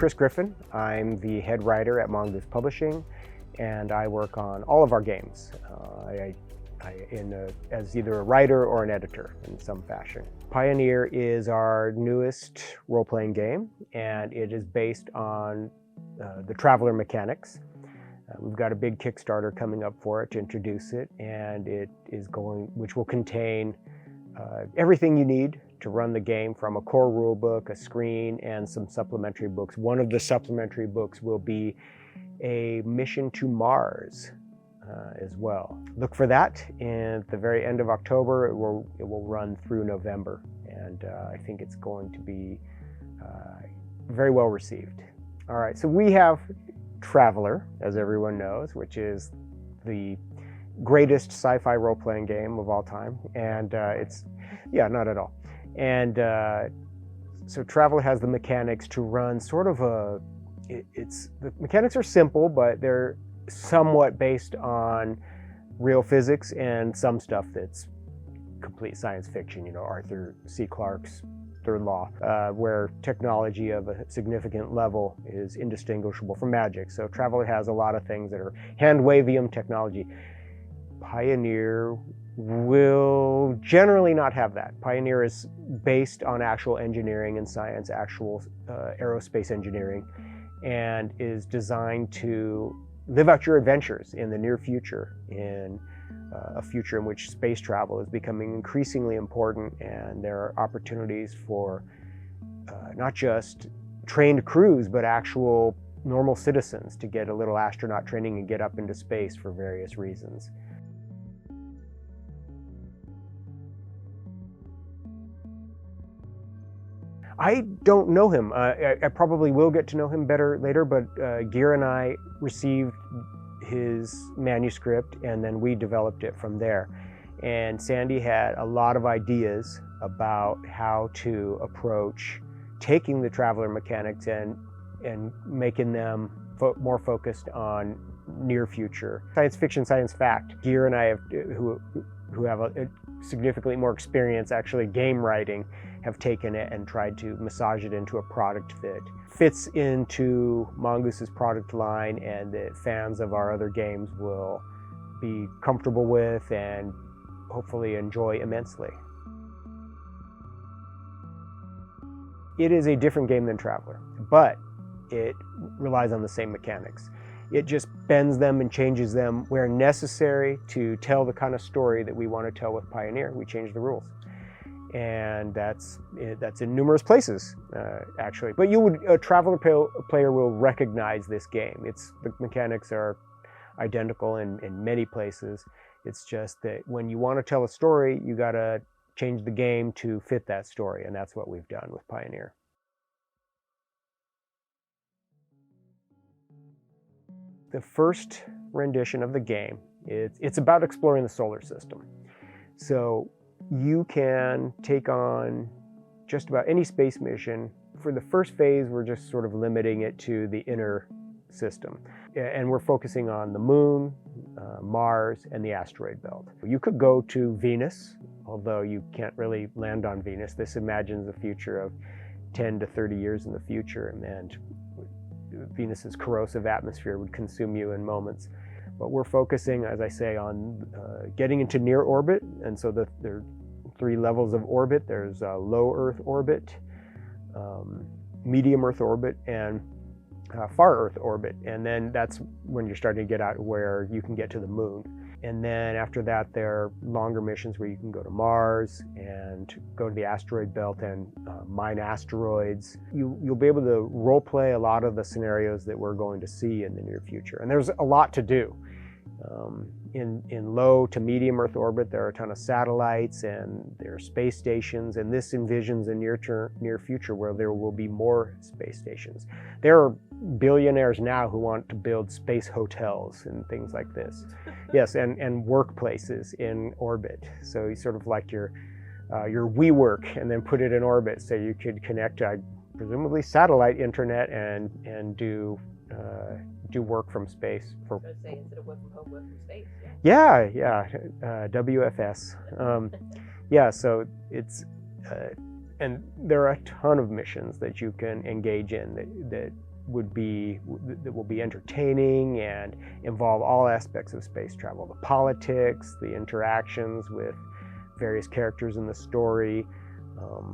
Chris Griffin. I'm the head writer at Mongoose Publishing, and I work on all of our games as either a writer or an editor in some fashion. Pioneer is our newest role-playing game, and it is based on the Traveler mechanics. We've got a big Kickstarter coming up for it to introduce it, and which will contain everything you need to run the game, from a core rule book, a screen, and some supplementary books. One of the supplementary books will be a mission to Mars as well. Look for that at the very end of October. It will run through November, and I think it's going to be very well received. All right, so we have Traveler, as everyone knows, which is the greatest sci-fi role-playing game of all time, and not at all. And so Traveler has the mechanics to run sort of the mechanics are simple, but they're somewhat based on real physics and some stuff that's complete science fiction, Arthur C. Clarke's Third Law, where technology of a significant level is indistinguishable from magic. So Traveler has a lot of things that are hand-wavium technology. Pioneer will generally not have that. Pioneer is based on actual engineering and science, actual aerospace engineering, and is designed to live out your adventures in the near future, in a future in which space travel is becoming increasingly important, and there are opportunities for not just trained crews, but actual normal citizens to get a little astronaut training and get up into space for various reasons. I don't know him. I probably will get to know him better later, but Gear and I received his manuscript, and then we developed it from there. And Sandy had a lot of ideas about how to approach taking the Traveler mechanics and making them more focused on near future science fiction, science fact. Gear and I, who have a significantly more experience actually game writing, have taken it and tried to massage it into a product that fits into Mongoose's product line, and that fans of our other games will be comfortable with and hopefully enjoy immensely. It is a different game than Traveler, but it relies on the same mechanics. It just bends them and changes them where necessary to tell the kind of story that we want to tell with Pioneer. We change the rules. And that's in numerous places, actually. But a Traveler player will recognize this game. The mechanics are identical in many places. It's just that when you want to tell a story, you got to change the game to fit that story, and that's what we've done with Pioneer. The first rendition of the game, it's about exploring the solar system. So you can take on just about any space mission. For the first phase, we're just sort of limiting it to the inner system. And we're focusing on the moon, Mars, and the asteroid belt. You could go to Venus, although you can't really land on Venus. This imagines a future of 10 to 30 years in the future, and Venus's corrosive atmosphere would consume you in moments. But we're focusing, as I say, on getting into near orbit, and so there are 3 levels of orbit. There's a low Earth orbit, medium Earth orbit, and far Earth orbit. And then that's when you're starting to get out where you can get to the moon. And then after that, there are longer missions where you can go to Mars and go to the asteroid belt and mine asteroids. You'll be able to role play a lot of the scenarios that we're going to see in the near future. And there's a lot to do. In low to medium Earth orbit, there are a ton of satellites and there are space stations, and this envisions a near future where there will be more space stations. There are billionaires now who want to build space hotels and things like this. Yes, and workplaces in orbit. So you sort of like your WeWork, and then put it in orbit so you could connect presumably satellite internet and do work from space. I was going to say, instead of work from home, work from space. Yeah, WFS. Yeah, so and there are a ton of missions that you can engage in that will be entertaining and involve all aspects of space travel: the politics, the interactions with various characters in the story,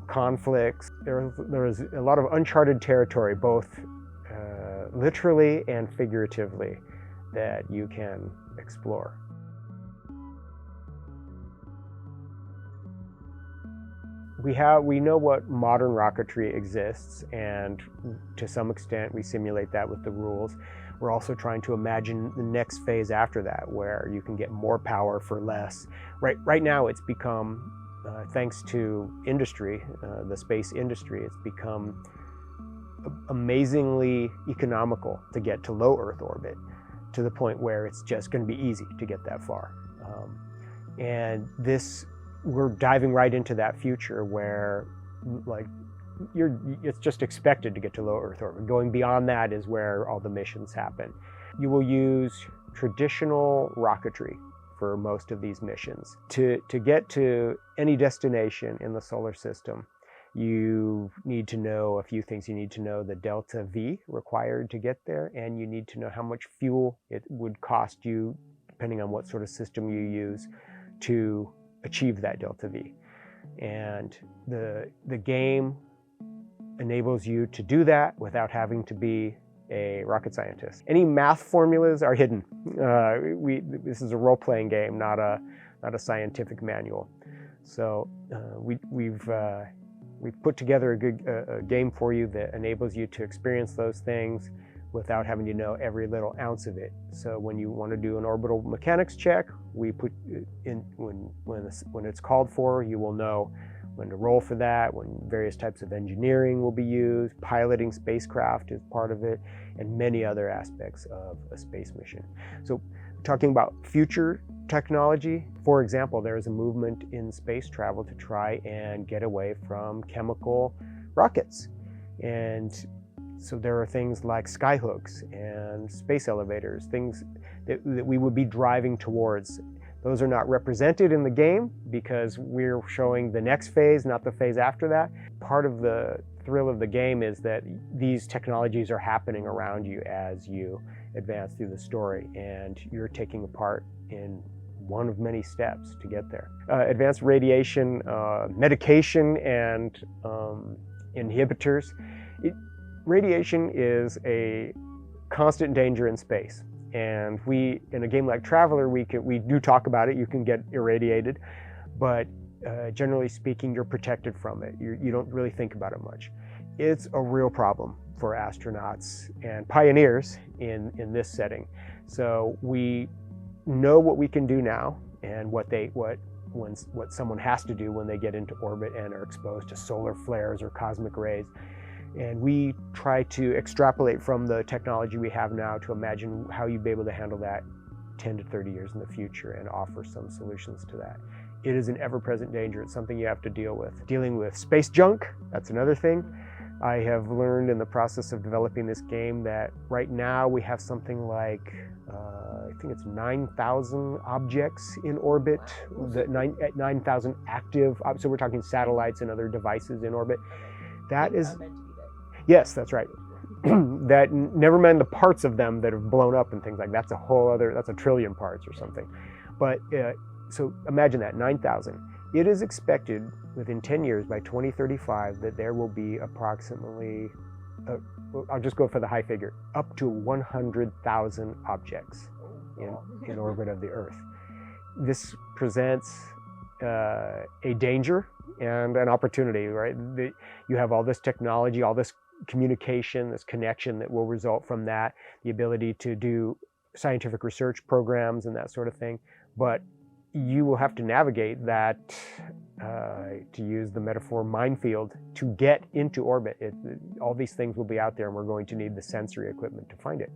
conflicts. There is a lot of uncharted territory, both literally and figuratively, that you can explore. We know what modern rocketry exists, and to some extent we simulate that with the rules. We're also trying to imagine the next phase after that, where you can get more power for less. Right now it's become, thanks to industry, the space industry, it's become amazingly economical to get to low Earth orbit, to the point where it's just going to be easy to get that far. And we're diving right into that future where, like, it's just expected to get to low Earth orbit. Going beyond that is where all the missions happen. You will use traditional rocketry for most of these missions. To get to any destination in the solar system, you need to know a few things. You need to know the delta V required to get there, and you need to know how much fuel it would cost you, depending on what sort of system you use, to achieve that delta V. And the game enables you to do that without having to be a rocket scientist. Any math formulas are hidden. This is a role-playing game, not a scientific manual. So we've put together a game for you that enables you to experience those things without having to know every little ounce of it. So when you want to do an orbital mechanics check, we put in, when it's called for, you will know when to roll for that, when various types of engineering will be used, piloting spacecraft is part of it, and many other aspects of a space mission. So talking about future technology, for example, there is a movement in space travel to try and get away from chemical rockets. And so there are things like skyhooks and space elevators, things that we would be driving towards. Those are not represented in the game because we're showing the next phase, not the phase after that. Part of the thrill of the game is that these technologies are happening around you as you advance through the story, and you're taking a part in one of many steps to get there. Advanced radiation, medication, and inhibitors. Radiation is a constant danger in space. And in a game like Traveler, we do talk about it. You can get irradiated, but generally speaking, you're protected from it. You don't really think about it much. It's a real problem for astronauts and pioneers in this setting. So we know what we can do now, and what someone has to do when they get into orbit and are exposed to solar flares or cosmic rays. And we try to extrapolate from the technology we have now to imagine how you'd be able to handle that 10 to 30 years in the future and offer some solutions to that. It is an ever-present danger. It's something you have to deal with. Dealing with space junk, that's another thing. I have learned in the process of developing this game that right now we have something like, I think it's 9,000 objects in orbit, 9,000 active, so we're talking satellites and other devices in orbit. That is... Yes, that's right. That, never mind the parts of them that have blown up and things like that. That's a whole other, that's a trillion parts or something. But so imagine that, 9,000. It is expected within 10 years, by 2035, that there will be approximately, I'll just go for the high figure, up to 100,000 objects in orbit of the Earth. This presents a danger and an opportunity, right? You have all this technology, all this communication, this connection that will result from that, the ability to do scientific research programs and that sort of thing. But you will have to navigate that, to use the metaphor, minefield, to get into orbit. All these things will be out there, and we're going to need the sensory equipment to find it.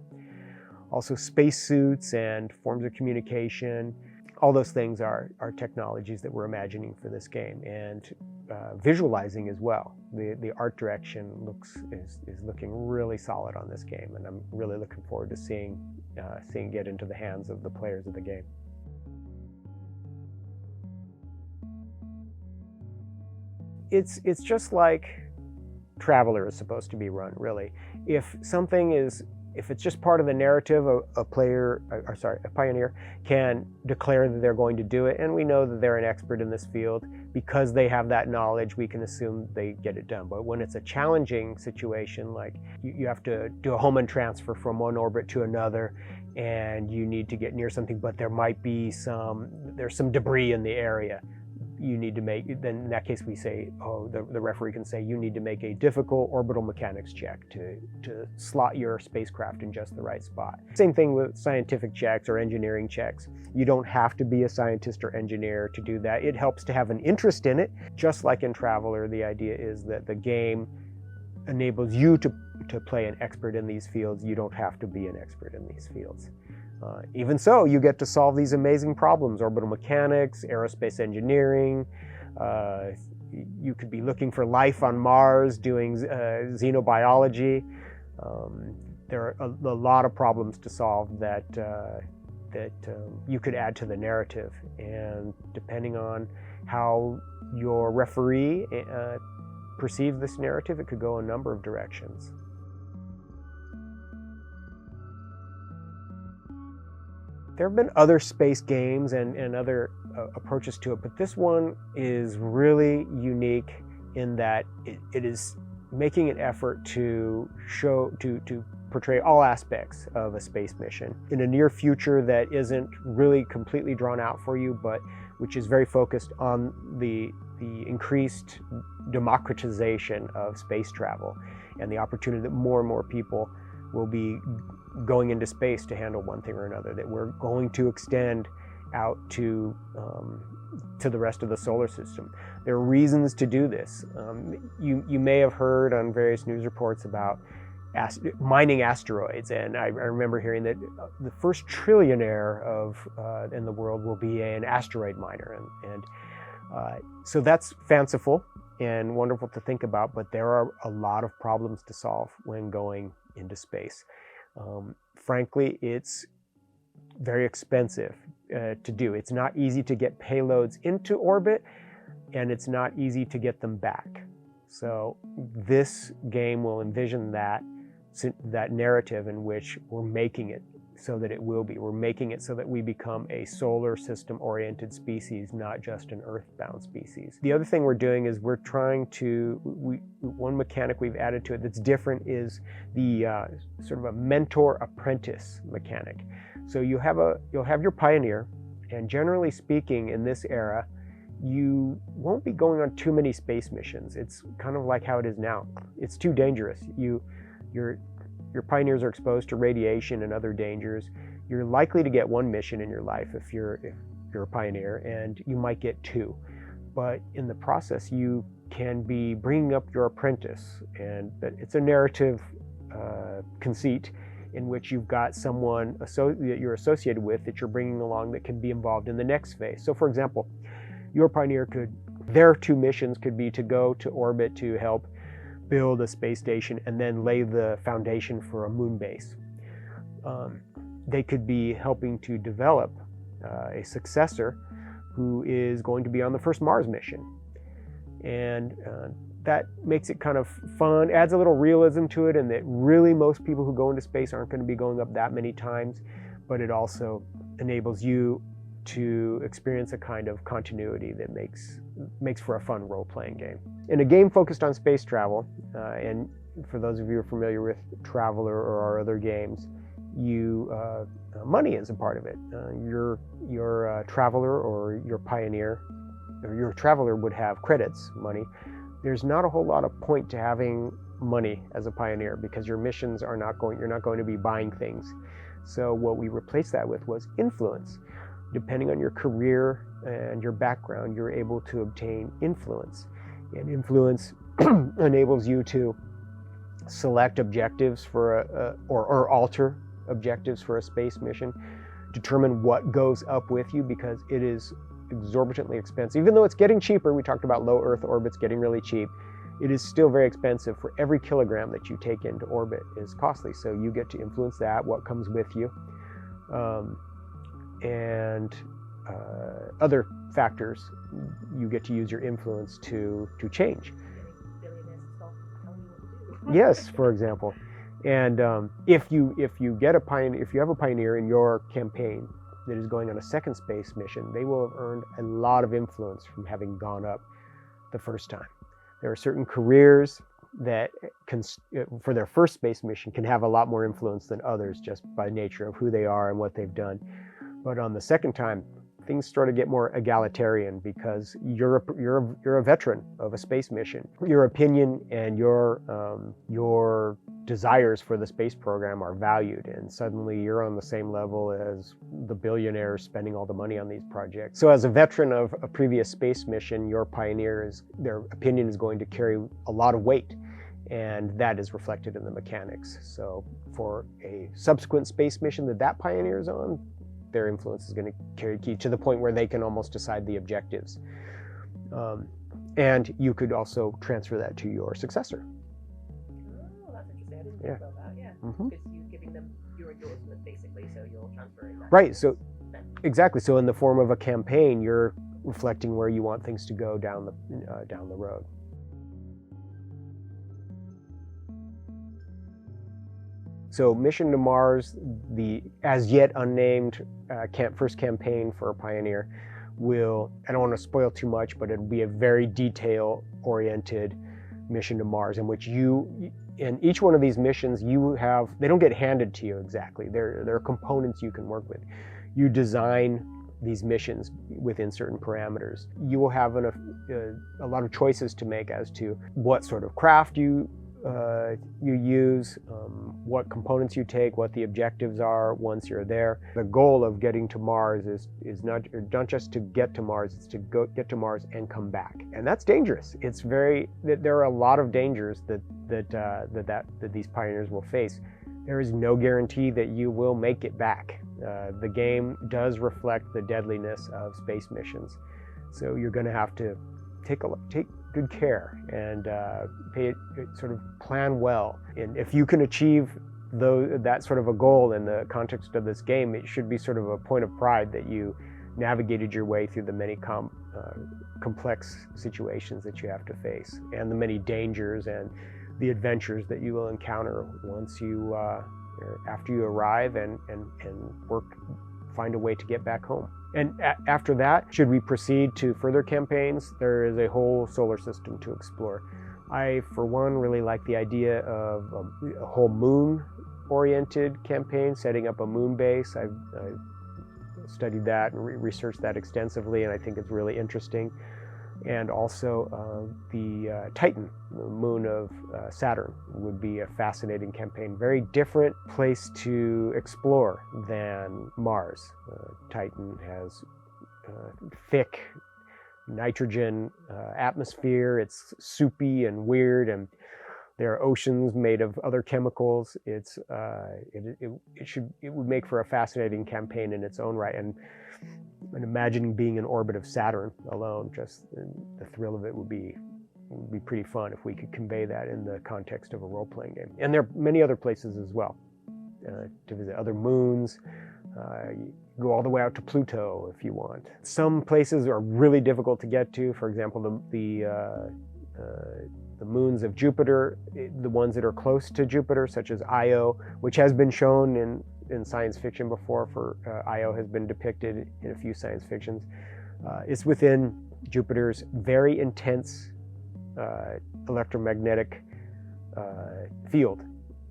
Also, spacesuits and forms of communication. All those things are technologies that we're imagining for this game, and visualizing as well. The art direction is looking really solid on this game, and I'm really looking forward to seeing it get into the hands of the players of the game. It's just like Traveler is supposed to be run, really. If it's just part of the narrative, a pioneer can declare that they're going to do it, and we know that they're an expert in this field. Because they have that knowledge, we can assume they get it done. But when it's a challenging situation, like you have to do a Hohmann transfer from one orbit to another, and you need to get near something, but there's some debris in the area, you need to then in that case we say, the referee can say, you need to make a difficult orbital mechanics check to slot your spacecraft in just the right spot. Same thing with scientific checks or engineering checks. You don't have to be a scientist or engineer to do that. It helps to have an interest in it. Just like in Traveler, the idea is that the game enables you to play an expert in these fields. You don't have to be an expert in these fields. Even so, you get to solve these amazing problems: orbital mechanics, aerospace engineering. You could be looking for life on Mars, doing xenobiology. There are a lot of problems to solve that you could add to the narrative. And depending on how your referee perceives this narrative, it could go a number of directions. There have been other space games and other approaches to it, but this one is really unique in that it is making an effort to portray all aspects of a space mission in a near future that isn't really completely drawn out for you, but which is very focused on the increased democratization of space travel and the opportunity that more and more people will be going into space to handle one thing or another, that we're going to extend out to the rest of the solar system. There are reasons to do this. You may have heard on various news reports about mining asteroids, and I remember hearing that the first trillionaire in the world will be an asteroid miner, and so that's fanciful and wonderful to think about, but there are a lot of problems to solve when going into space. Frankly, it's very expensive to do. It's not easy to get payloads into orbit, and it's not easy to get them back. So this game will envision that narrative in which we're making it so that it will be. We're making it so that we become a solar system-oriented species, not just an Earth-bound species. The other thing we're doing is we're trying to, one mechanic we've added to it that's different is the sort of a mentor-apprentice mechanic. So you'll have your pioneer, and generally speaking, in this era, you won't be going on too many space missions. It's kind of like how it is now. It's too dangerous. Your pioneers are exposed to radiation and other dangers. You're likely to get one mission in your life if you're a pioneer, and you might get two. But in the process, you can be bringing up your apprentice, and it's a narrative conceit in which you've got someone that you're associated with that you're bringing along that can be involved in the next phase. So for example, your pioneer their two missions could be to go to orbit to help build a space station and then lay the foundation for a moon base. They could be helping to develop a successor who is going to be on the first Mars mission. And that makes it kind of fun, adds a little realism to it, and that really most people who go into space aren't going to be going up that many times, but it also enables you to experience a kind of continuity that makes for a fun role-playing game. In a game focused on space travel, and for those of you who are familiar with Traveler or our other games, money is a part of it. Your Traveler or your Pioneer, or your Traveler would have credits, money. There's not a whole lot of point to having money as a Pioneer because your missions you're not going to be buying things. So what we replaced that with was influence. Depending on your career and your background, you're able to obtain influence. And influence enables you to select objectives or alter objectives for a space mission, determine what goes up with you, because it is exorbitantly expensive. Even though it's getting cheaper, we talked about low Earth orbits getting really cheap, it is still very expensive. For every kilogram that you take into orbit is costly. So you get to influence that, what comes with you. And other factors you get to use your influence to change. Yes, for example. And if you get a pioneer, if you have a pioneer in your campaign that is going on a second space mission, they will have earned a lot of influence from having gone up the first time. There are certain careers that can, for their first space mission, can have a lot more influence than others just by nature of who they are and what they've done. But on the second time, things start to get more egalitarian because you're a veteran of a space mission. Your opinion and your desires for the space program are valued, and suddenly you're on the same level as the billionaires spending all the money on these projects. So as a veteran of a previous space mission, your their opinion is going to carry a lot of weight, and that is reflected in the mechanics. So for a subsequent space mission that pioneer is on, their influence is going to carry key to the point where they can almost decide the objectives. And you could also transfer that to your successor. Oh, that's interesting. I didn't Yeah. think about that. Yeah, Mhm. because you're giving them your endorsement basically, so you're transferring that. Right. So exactly. So in the form of a campaign, you're reflecting where you want things to go down the road. So Mission to Mars, the as yet unnamed first campaign for a Pioneer, I don't want to spoil too much, but it'll be a very detail-oriented mission to Mars in which in each one of these missions, they don't get handed to you exactly. There are components you can work with. You design these missions within certain parameters. You will have a lot of choices to make as to what sort of craft you use, what components you take, what the objectives are once you're there. The goal of getting to Mars is not just to get to Mars, it's to get to Mars and come back. And that's dangerous. There are a lot of dangers that these pioneers will face. There is no guarantee that you will make it back. The game does reflect the deadliness of space missions. So you're going to have to take good care and sort of plan well. And if you can achieve that sort of a goal in the context of this game, it should be sort of a point of pride that you navigated your way through the many complex situations that you have to face, and the many dangers and the adventures that you will encounter once after you arrive and find a way to get back home. And after that, should we proceed to further campaigns, there is a whole solar system to explore. I, for one, really like the idea of a whole moon-oriented campaign, setting up a moon base. I've studied that and researched that extensively, and I think it's really interesting. And also the Titan, the moon of Saturn, would be a fascinating campaign. Very different place to explore than Mars. Titan has thick nitrogen atmosphere. It's soupy and weird, and there are oceans made of other chemicals. It would make for a fascinating campaign in its own right. And imagining being in orbit of Saturn alone, just the thrill of it would be pretty fun if we could convey that in the context of a role-playing game. And there are many other places as well to visit, other moons. You go all the way out to Pluto if you want. Some places are really difficult to get to. For example, the moons of Jupiter, the ones that are close to Jupiter, such as Io, which has been shown in science fiction before. Io has been depicted in a few science fictions. It's within Jupiter's very intense electromagnetic field,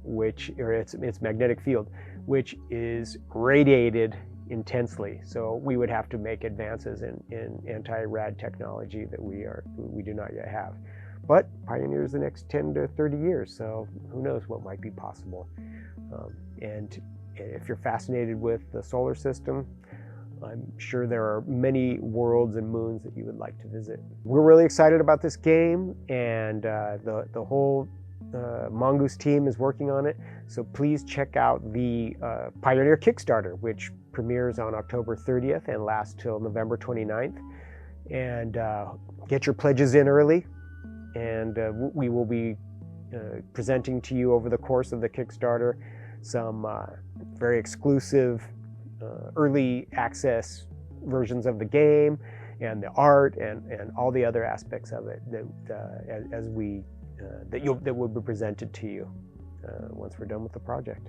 its magnetic field, which is radiated intensely. So we would have to make advances in anti-rad technology that we do not yet have. But pioneers the next 10 to 30 years, so who knows what might be possible. And if you're fascinated with the solar system, I'm sure there are many worlds and moons that you would like to visit. We're really excited about this game, and the whole Mongoose team is working on it. So please check out the Pioneer Kickstarter, which premieres on October 30th and lasts till November 29th. And get your pledges in early, and we will be presenting to you over the course of the Kickstarter some very exclusive early access versions of the game, and the art, and all the other aspects of it that that will be presented to you once we're done with the project.